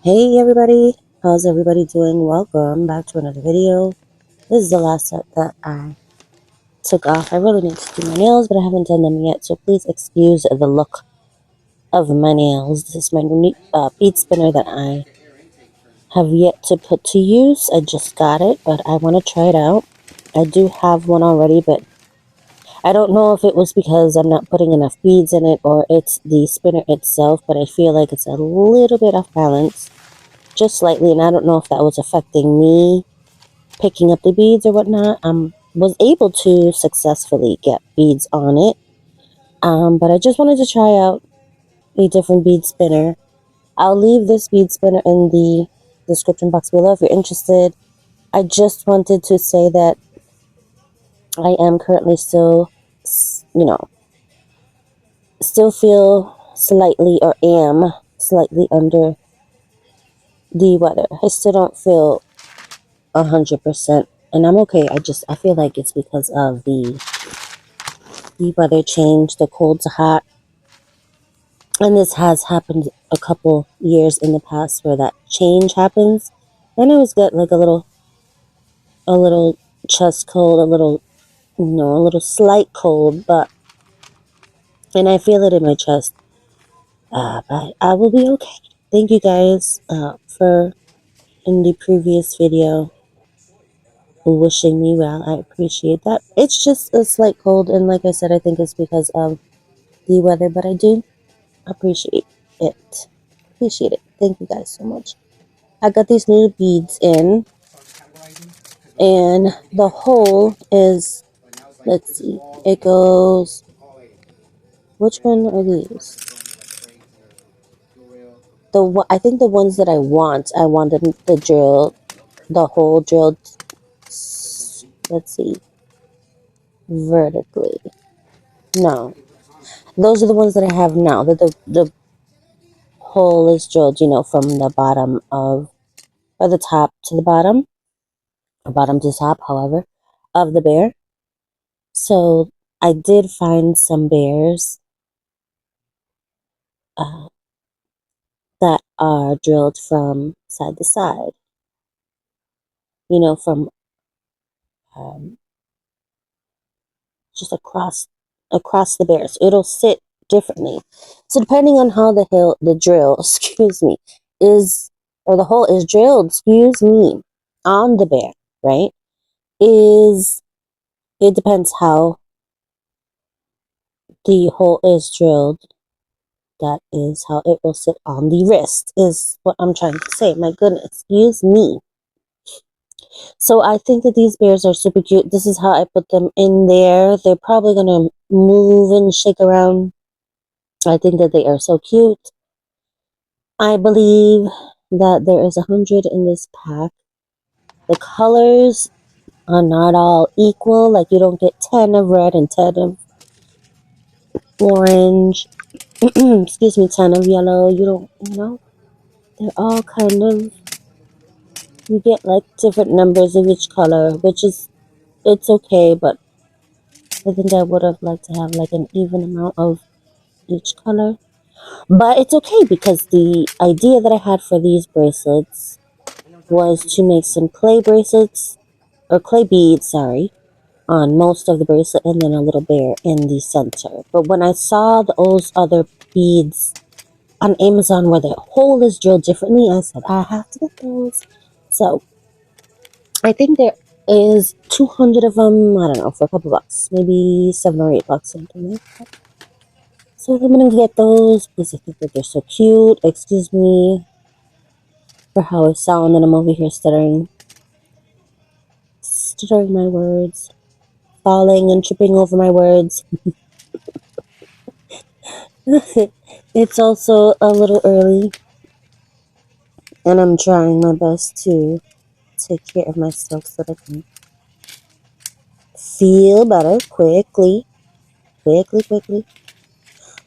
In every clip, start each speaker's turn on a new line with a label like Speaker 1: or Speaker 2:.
Speaker 1: Hey everybody, how's everybody doing? Welcome back to another video. This is the last set that I took off. I really need to do my nails, but I haven't done them yet, so please excuse the look of my nails. This is my new bead spinner that I have yet to put to use. I just got it, but I want to try it out. I do have one already, but I don't know if it was because I'm not putting enough beads in it or it's the spinner itself, but I feel like it's a little bit off balance. Just slightly, and I don't know if that was affecting me picking up the beads or whatnot. Was able to successfully get beads on it, but I just wanted to try out a different bead spinner. I'll leave this bead spinner in the description box below if you're interested. I just wanted to say that I am currently still, still feel slightly or am slightly under the weather. I still don't feel 100%, and I'm okay. I feel like it's because of the weather change, the cold to hot, and this has happened a couple years in the past where that change happens, and I always get like a little chest cold, a little slight cold, and I feel it in my chest. But I will be okay. Thank you guys for in the previous video wishing me well. I appreciate that. It's just a slight cold, and like I said, I think it's because of the weather, but I do appreciate it. Appreciate it. Thank you guys so much. I got these new beads in, and the hole is, let's see, it goes, which one are these? I think the ones that I wanted the drill, the hole drilled, let's see, vertically. No, those are the ones that I have now. The hole is drilled, from the bottom or the top to the bottom, or bottom to top, however, of the bear. So I did find some bears uh, that are drilled from side to side, from um, just across the bear. So it'll sit differently. So depending on how the drill, excuse me, is, or the hole is drilled, excuse me, on the bear, right? Is It depends how the hole is drilled. That is how it will sit on the wrist, is what I'm trying to say. My goodness, excuse me. So I think that these bears are super cute. This is how I put them in there. They're probably going to move and shake around. I think that they are so cute. I believe that there is 100 in this pack. The colors are not all equal. Like, you don't get 10 of red and 10 of orange. Excuse me, 10 of yellow. You don't, they're all kind of, you get like different numbers of each color, which is, it's okay, but I think I would have liked to have like an even amount of each color. But it's okay because the idea that I had for these bracelets was to make some clay bracelets, or clay beads, sorry, on most of the bracelet, and then a little bear in the center. But when I saw those other beads on Amazon where the hole is drilled differently, I said, I have to get those. So I think there is 200 of them, I don't know, for a couple bucks, maybe $7 or $8, something like that. So I'm gonna get those because I think that they're so cute. Excuse me for how I sound, and I'm over here stuttering my words, falling and tripping over my words. It's also a little early, and I'm trying my best to take care of myself so that I can feel better quickly.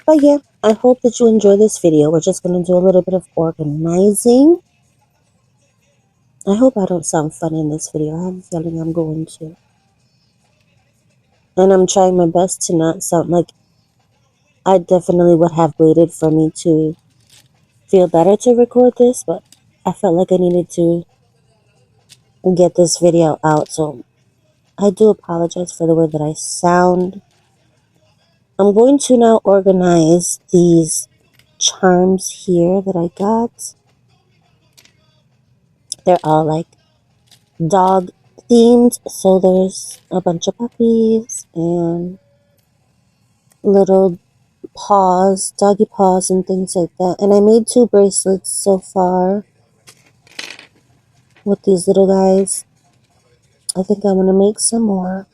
Speaker 1: But yeah, I hope that you enjoy this video. We're just going to do a little bit of organizing. I hope I don't sound funny in this video. I have a feeling I'm going to. And I'm trying my best to not sound like I definitely would have waited for me to feel better to record this, but I felt like I needed to get this video out, so I do apologize for the way that I sound. I'm going to now organize these charms here that I got. They're all like dog themed, so there's a bunch of puppies and little paws, doggy paws and things like that. And I made 2 bracelets so far with these little guys. I think I'm gonna make some more.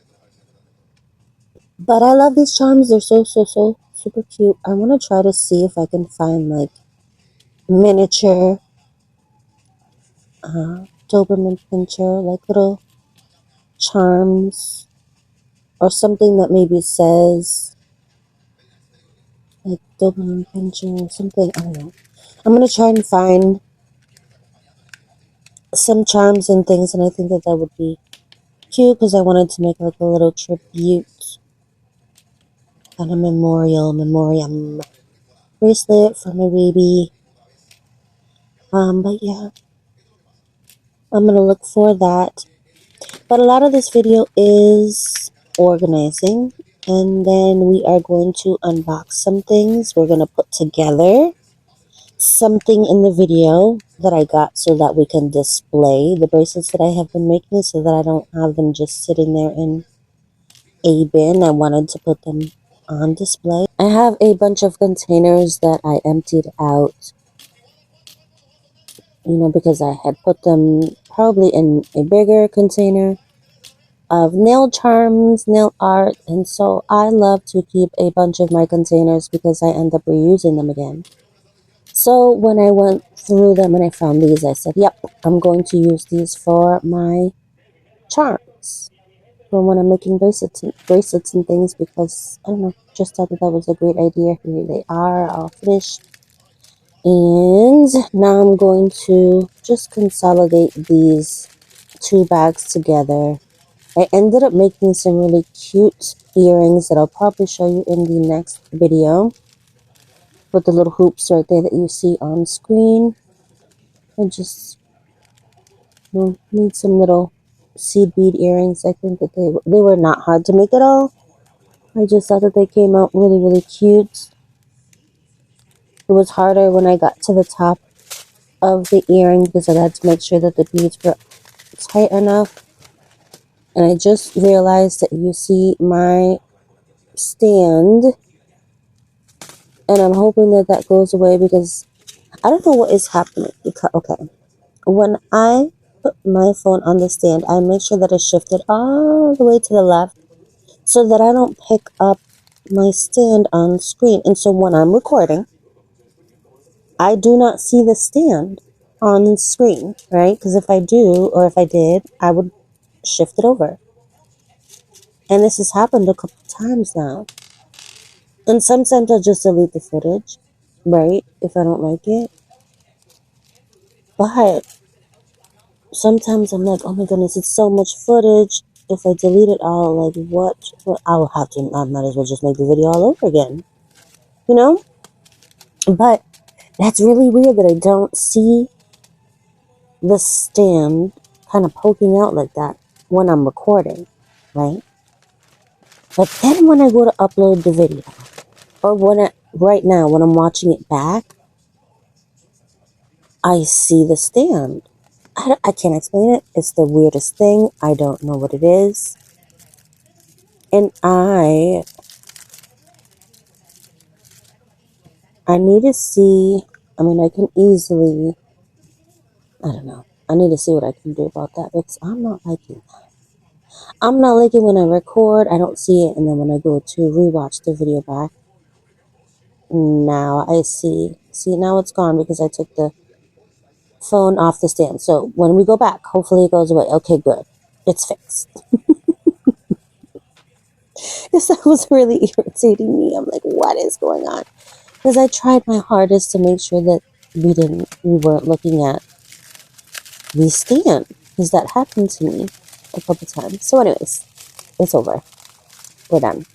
Speaker 1: But I love these charms. They're so super cute. I want to try to see if I can find like miniature Doberman Pinscher, like little charms or something that maybe says like Doberman Pinscher or something. I don't know. I'm gonna try and find some charms and things, and I think that would be cute because I wanted to make like a little tribute and a memoriam bracelet for my baby. But yeah, I'm gonna look for that. But a lot of this video is organizing, and then we are going to unbox some things. We're going to put together something in the video that I got so that we can display the bracelets that I have been making so that I don't have them just sitting there in a bin. I wanted to put them on display. I have a bunch of containers that I emptied out, because I had put them probably in a bigger container of nail charms, nail art, and so I love to keep a bunch of my containers because I end up reusing them again. So when I went through them and I found these, I said, yep, I'm going to use these for my charms for when I'm making bracelets and things because, I don't know, just thought that was a great idea. Here they are, all finished. And now I'm going to just consolidate these 2 bags together. I ended up making some really cute earrings that I'll probably show you in the next video with the little hoops right there that you see on screen. I just need some little seed bead earrings. I think that they were not hard to make at all. I just thought that they came out really cute. It was harder when I got to the top of the earring because I had to make sure that the beads were tight enough. And I just realized that you see my stand, and I'm hoping that that goes away because I don't know what is happening. Because, okay, when I put my phone on the stand, I make sure that I shift it all the way to the left so that I don't pick up my stand on screen. And so when I'm recording, I do not see the stand on the screen, right? Because if I do, or if I did, I would shift it over. And this has happened a couple times now. And sometimes I'll just delete the footage, right? If I don't like it. But sometimes I'm like, oh my goodness, it's so much footage. If I delete it all, like what I will have to, I might as well just make the video all over again, you know? But that's really weird that I don't see the stand kind of poking out like that when I'm recording, right? But then when I go to upload the video, or right now when I'm watching it back, I see the stand. I can't explain it. It's the weirdest thing. I don't know what it is. And I need to see, I mean, I can easily, I don't know. I need to see what I can do about that because I'm not liking that. I'm not liking when I record, I don't see it. And then when I go to rewatch the video back, now I see. See, now it's gone because I took the phone off the stand. So when we go back, hopefully it goes away. Okay, good. It's fixed. Because that was really irritating me. I'm like, what is going on? Because I tried my hardest to make sure that we weren't looking at the stand. Because that happened to me a couple times. So anyways, it's over. We're done.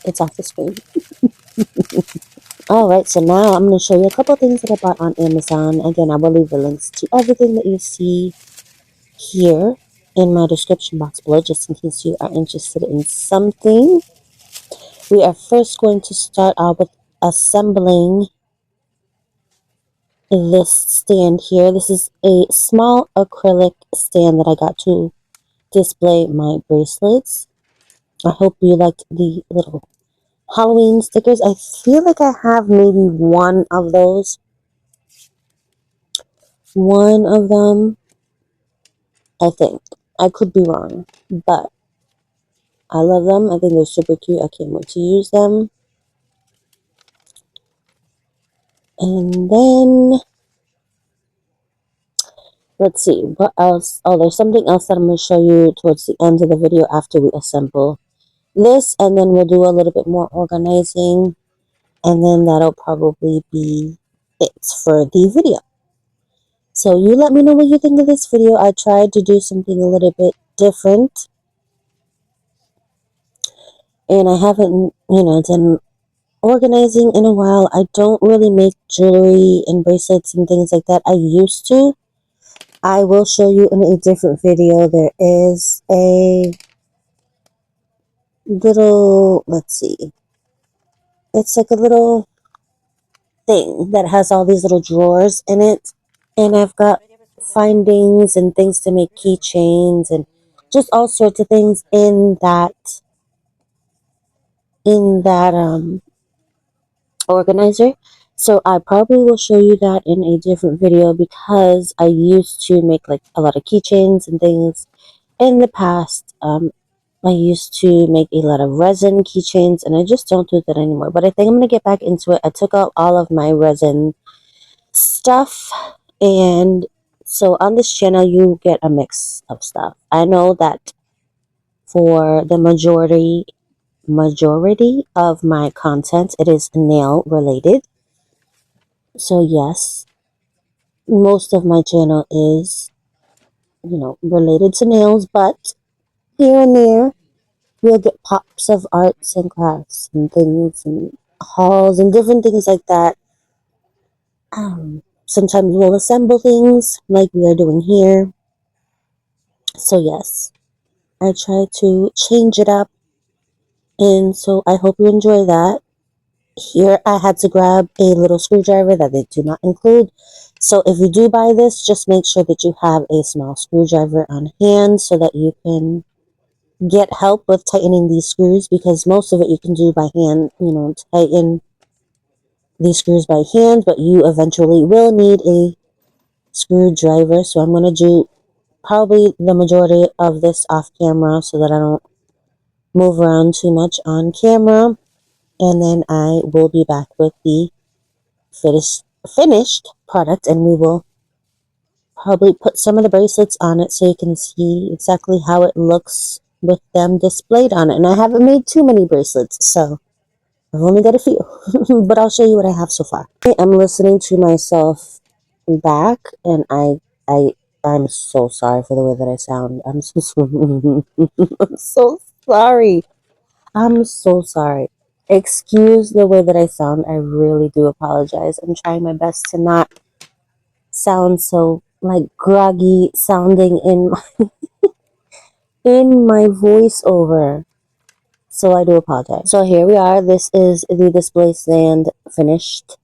Speaker 1: It's off the screen. Alright, so now I'm going to show you a couple things that I bought on Amazon. Again, I will leave the links to everything that you see here in my description box below, just in case you are interested in something. We are first going to start out with assembling this stand here. This is a small acrylic stand that I got to display my bracelets. I hope you liked the little Halloween stickers. I feel like I have maybe one of those. One of them, I think. I could be wrong, but I love them. I think they're super cute. I can't wait to use them. And then, let's see, what else? Oh, there's something else that I'm going to show you towards the end of the video after we assemble this. And then we'll do a little bit more organizing. And then that'll probably be it for the video. So you let me know what you think of this video. I tried to do something a little bit different. And I haven't, done organizing in a while. I don't really make jewelry and bracelets and things like that. I used to. I will show you in a different video. There is a little, let's see. It's like a little thing that has all these little drawers in it. And I've got findings and things to make keychains and just all sorts of things in that organizer. So I probably will show you that in a different video because I used to make like a lot of keychains and things in the past. I used to make a lot of resin keychains and I just don't do that anymore. But I think I'm going to get back into it. I took out all of my resin stuff, and so on this channel you get a mix of stuff. I know that for the majority of my content it is nail related. So yes, most of my channel is, related to nails, but here and there we'll get pops of arts and crafts and things and hauls and different things like that. Sometimes we'll assemble things like we are doing here. So yes, I try to change it up, and so I hope you enjoy that. Here I had to grab a little screwdriver that they do not include. So if you do buy this, just make sure that you have a small screwdriver on hand so that you can get help with tightening these screws, because most of it you can do by hand, tighten these screws by hand, but you eventually will need a screwdriver. So I'm going to do probably the majority of this off camera so that I don't move around too much on camera. And then I will be back with the finished product, and we will probably put some of the bracelets on it so you can see exactly how it looks with them displayed on it. And I haven't made too many bracelets, so I've only got a few, but I'll show you what I have so far. I'm listening to myself back, and I'm so sorry for the way that I sound. I'm so I'm so sorry. I'm so sorry. Excuse the way that I sound. I really do apologize. I'm trying my best to not sound so like groggy sounding in my voiceover. So I do apologize. So here we are. This is the display stand finished.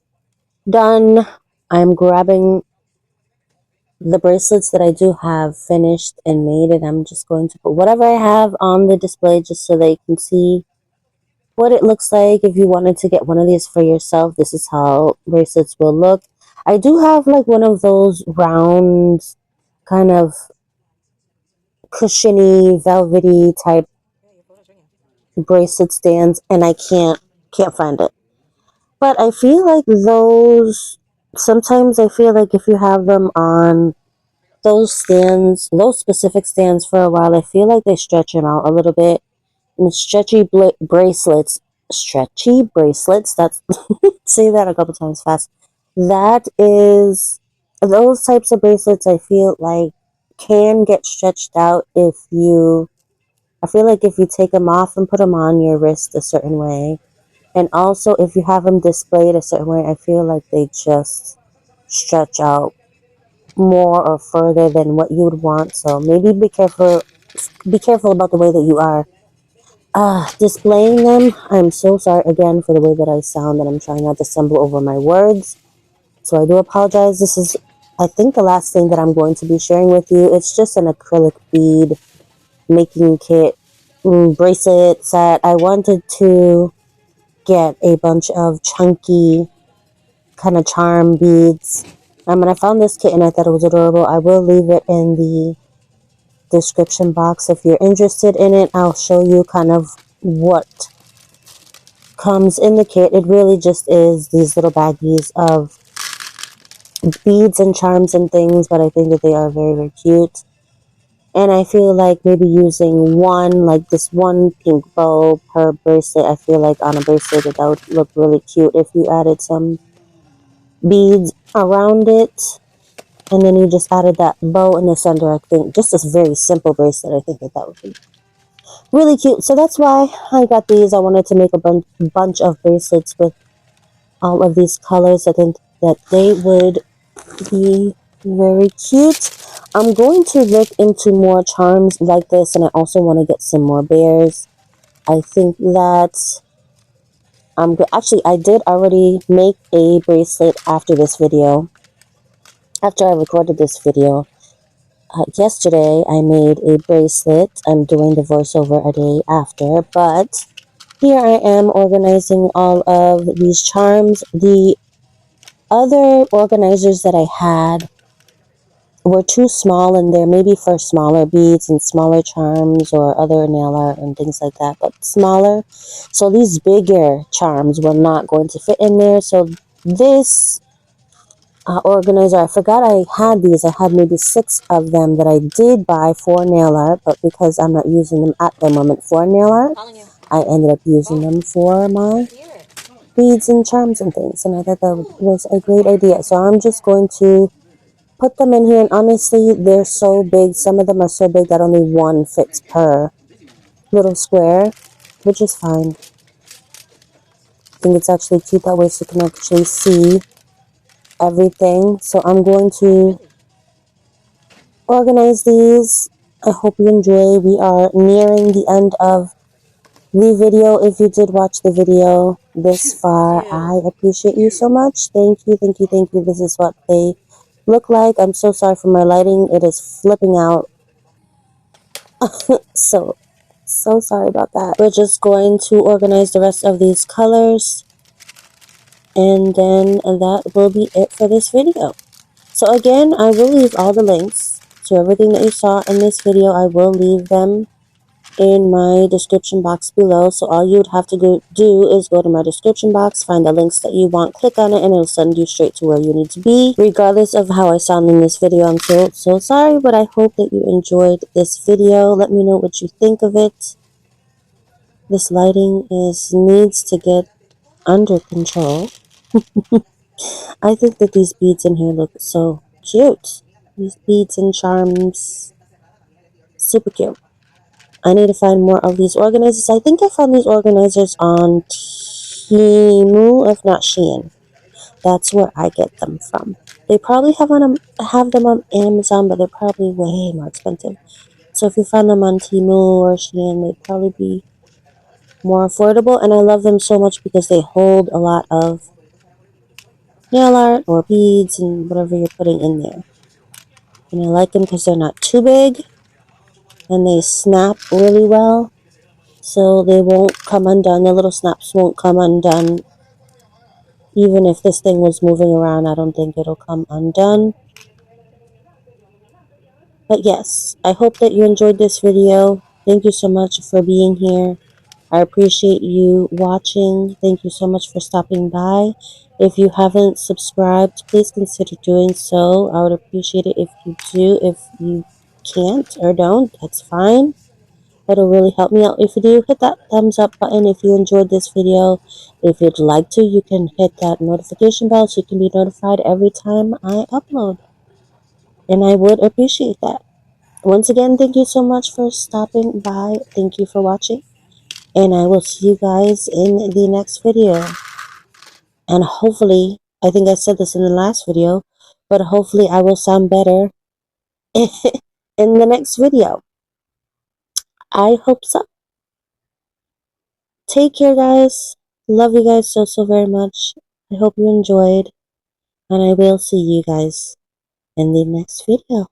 Speaker 1: Done. I'm grabbing the bracelets that I do have finished and made, and I'm just going to put whatever I have on the display just so they can see what it looks like. If you wanted to get one of these for yourself, this is how bracelets will look. I do have like one of those round kind of cushiony velvety type bracelet stands, and I can't find it. But I feel like those, sometimes I feel like if you have them on those stands, those specific stands for a while, I feel like they stretch them out a little bit. And stretchy bracelets, that's, say that a couple times fast. That is, those types of bracelets I feel like can get stretched out I feel like if you take them off and put them on your wrist a certain way, And also, if you have them displayed a certain way, I feel like they just stretch out more or further than what you would want. So maybe be careful. Be careful about the way that you are displaying them. I'm so sorry again for the way that I sound, and I'm trying not to stumble over my words. So I do apologize. This is, I think, the last thing that I'm going to be sharing with you. It's just an acrylic bead making kit, bracelet set. I wanted to get a bunch of chunky kind of charm beads. And I found this kit and I thought it was adorable. I will leave it in the description box if you're interested in it. I'll show you kind of what comes in the kit. It really just is these little baggies of beads and charms and things, but I think that they are very, very cute. And I feel like maybe using one, like this one pink bow per bracelet, I feel like on a bracelet that would look really cute if you added some beads around it. And then you just added that bow in the center. I think just this very simple bracelet, I think that that would be really cute. So that's why I got these. I wanted to make a bunch of bracelets with all of these colors. I think that they would be very cute. I'm going to look into more charms like this, and I also want to get some more bears. I think that actually, I did already make a bracelet after this video. After I recorded this video, yesterday I made a bracelet. I'm doing the voiceover a day after, but here I am organizing all of these charms. The other organizers that I had were too small, and they're maybe for smaller beads and smaller charms or other nail art and things like that, but smaller. So these bigger charms were not going to fit in there. So this organizer, I forgot I had these. I had maybe 6 of them that I did buy for nail art, but because I'm not using them at the moment for nail art, I ended up using them for my beads and charms and things, and I thought that was a great idea. So I'm just going to put them in here, and honestly, they're so big. Some of them are so big that only one fits per little square, which is fine. I think it's actually cute that way so you can actually see everything. So I'm going to organize these. I hope you enjoy. We are nearing the end of the video. If you did watch the video this far, I appreciate you so much. Thank you, thank you, thank you. This is what they look like. I'm so sorry for my lighting. It is flipping out. So sorry about that. We're just going to organize the rest of these colors, and then that will be it for this video. So again, I will leave all the links to everything that you saw in this video. I will leave them in my description box below. So all you would have to do is go to my description box, find the links that you want, click on it, and it'll send you straight to where you need to be. Regardless of how I sound in this video, I'm so sorry, but I hope that you enjoyed this video. Let me know what you think of it. This lighting needs to get under control. I think that these beads in here look so cute. These beads and charms, super cute. I need to find more of these organizers. I think I found these organizers on Temu, if not Shein. That's where I get them from. They probably have them on Amazon, but they're probably way more expensive. So if you find them on Temu or Shein, they'd probably be more affordable. And I love them so much because they hold a lot of nail art or beads and whatever you're putting in there. And I like them because they're not too big and they snap really well. So they won't come undone. The little snaps won't come undone. Even if this thing was moving around, I don't think it'll come undone. But yes, I hope that you enjoyed this video. Thank you so much for being here. I appreciate you watching. Thank you so much for stopping by. If you haven't subscribed, please consider doing so. I would appreciate it if you do. If you can't or don't, that's fine. It'll really help me out. If you do, hit that thumbs up button if you enjoyed this video. If you'd like to, you can hit that notification bell so you can be notified every time I upload. And I would appreciate that. Once again, thank you so much for stopping by. Thank you for watching. And I will see you guys in the next video. And hopefully, I think I said this in the last video, but hopefully I will sound better in the next video. I hope so. Take care, guys. Love you guys so, so very much. I hope you enjoyed. And I will see you guys in the next video.